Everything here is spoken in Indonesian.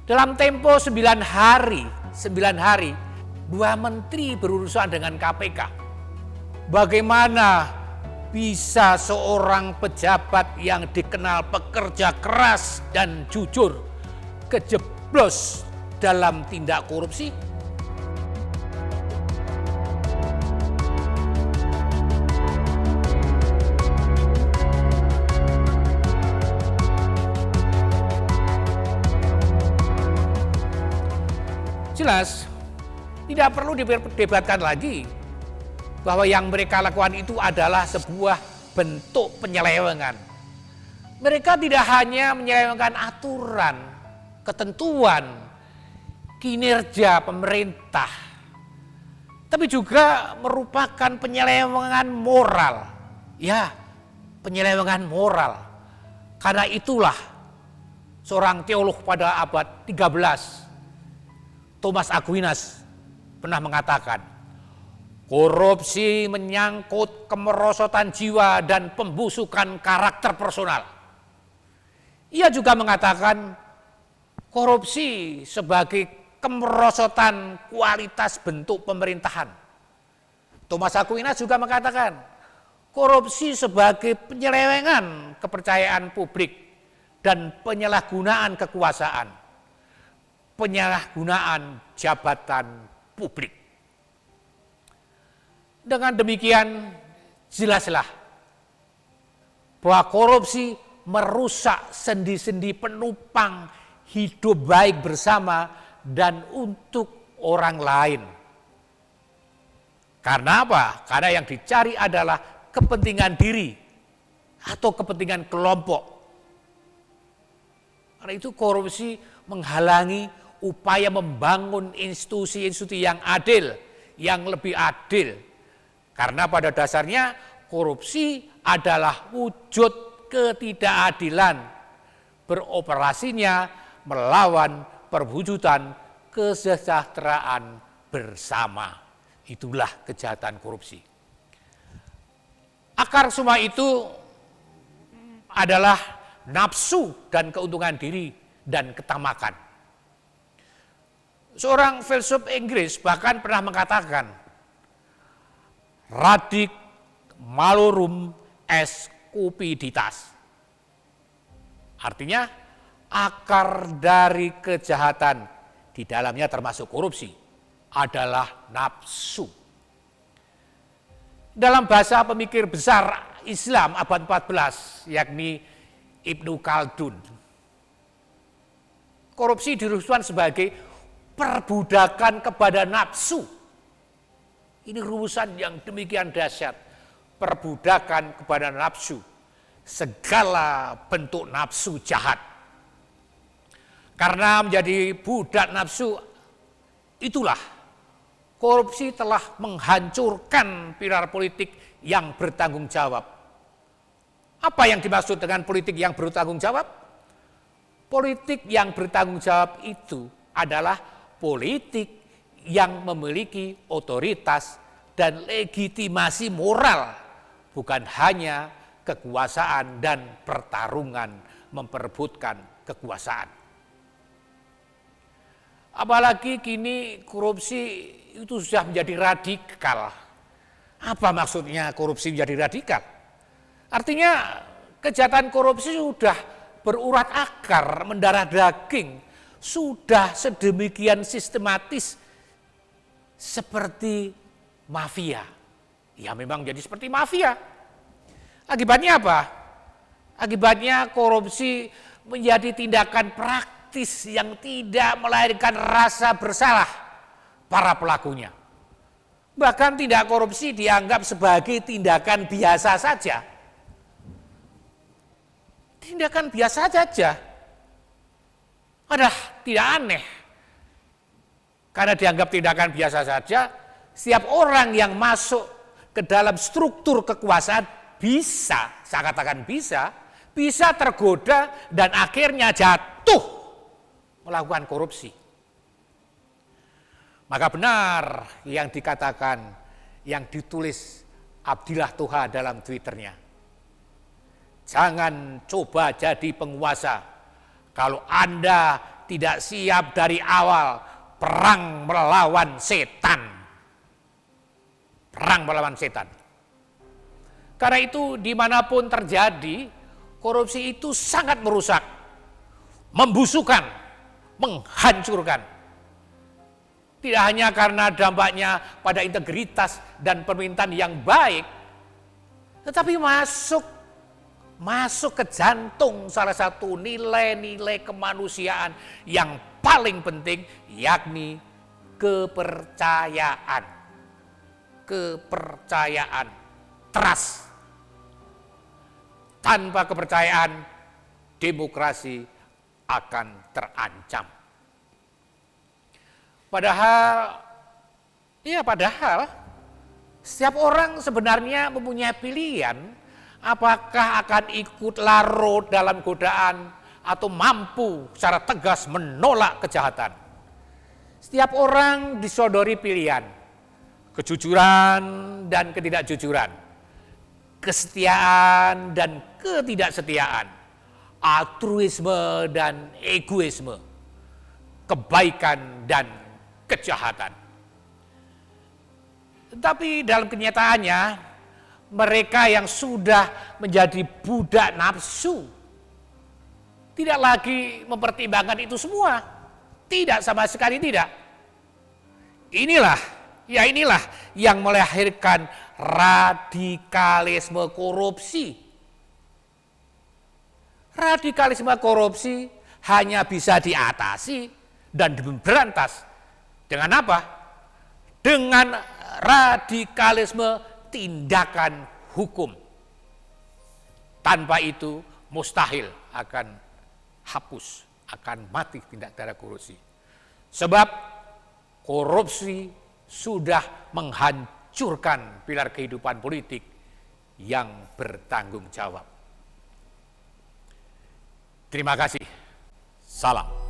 Dalam tempo 9 hari, 2 menteri berurusan dengan KPK. Bagaimana bisa seorang pejabat yang dikenal pekerja keras dan jujur kejeblos dalam tindak korupsi? Jelas, tidak perlu diperdebatkan lagi bahwa yang mereka lakukan itu adalah sebuah bentuk penyelewengan. Mereka tidak hanya menyelewengkan aturan, ketentuan, kinerja pemerintah, tapi juga merupakan penyelewengan moral. Ya, penyelewengan moral. Karena itulah seorang teolog pada abad 13, Thomas Aquinas, pernah mengatakan, korupsi menyangkut kemerosotan jiwa dan pembusukan karakter personal. Ia juga mengatakan korupsi sebagai kemerosotan kualitas bentuk pemerintahan. Thomas Aquinas juga mengatakan korupsi sebagai penyelewengan kepercayaan publik dan penyalahgunaan kekuasaan, penyalahgunaan jabatan publik. Dengan demikian jelaslah bahwa korupsi merusak sendi-sendi penopang hidup baik bersama dan untuk orang lain. Karena apa? Karena yang dicari adalah kepentingan diri atau kepentingan kelompok. Karena itu korupsi menghalangi upaya membangun institusi-institusi yang adil, yang lebih adil. Karena pada dasarnya korupsi adalah wujud ketidakadilan, beroperasinya melawan perwujudan kesejahteraan bersama. Itulah kejahatan korupsi. Akar semua itu adalah nafsu dan keuntungan diri dan ketamakan. Seorang filsuf Inggris bahkan pernah mengatakan, radic malorum est cupiditas. Artinya, akar dari kejahatan, di dalamnya termasuk korupsi, adalah nafsu. Dalam bahasa pemikir besar Islam abad 14, yakni Ibnu Khaldun, korupsi dirumuskan sebagai perbudakan kepada nafsu. Ini rumusan yang demikian dahsyat. Perbudakan kepada nafsu. Segala bentuk nafsu jahat. Karena menjadi budak nafsu, itulah korupsi telah menghancurkan pilar politik yang bertanggung jawab. Apa yang dimaksud dengan politik yang bertanggung jawab? Politik yang bertanggung jawab itu adalah politik yang memiliki otoritas dan legitimasi moral, bukan hanya kekuasaan dan pertarungan memperebutkan kekuasaan. Apalagi kini korupsi itu sudah menjadi radikal. Apa maksudnya korupsi menjadi radikal? Artinya kejahatan korupsi sudah berurat akar, mendarah daging, sudah sedemikian sistematis seperti mafia. Ya memang jadi seperti mafia. Akibatnya apa? Akibatnya korupsi menjadi tindakan praktis yang tidak melahirkan rasa bersalah para pelakunya. Bahkan tindak korupsi dianggap sebagai tindakan biasa saja. Tindakan biasa saja. Adalah tidak aneh. Karena dianggap tindakan biasa saja, setiap orang yang masuk ke dalam struktur kekuasaan bisa, saya katakan bisa tergoda dan akhirnya jatuh melakukan korupsi. Maka benar yang dikatakan, yang ditulis Abdillah Toha dalam Twitternya. Jangan coba jadi penguasa kalau Anda tidak siap dari awal perang melawan setan. Perang melawan setan. Karena itu dimanapun terjadi, korupsi itu sangat merusak, membusukkan, menghancurkan. Tidak hanya karena dampaknya pada integritas dan pemerintahan yang baik, tetapi masuk ke jantung salah satu nilai-nilai kemanusiaan yang paling penting, yakni kepercayaan. Kepercayaan, trust. Tanpa kepercayaan, demokrasi akan terancam. Padahal setiap orang sebenarnya mempunyai pilihan apakah akan ikut larut dalam godaan atau mampu secara tegas menolak kejahatan. Setiap orang disodori pilihan, kejujuran dan ketidakjujuran, kesetiaan dan ketidaksetiaan, altruisme dan egoisme, kebaikan dan kejahatan. Tetapi dalam kenyataannya, mereka yang sudah menjadi budak nafsu tidak lagi mempertimbangkan itu semua. Tidak, sama sekali tidak. Inilah yang melahirkan radikalisme korupsi. Radikalisme korupsi hanya bisa diatasi dan diberantas dengan apa? Dengan radikalisme tindakan hukum. Tanpa itu mustahil akan hapus, akan mati tindak pidana korupsi. Sebab korupsi sudah menghancurkan pilar kehidupan politik yang bertanggung jawab. Terima kasih. Salam.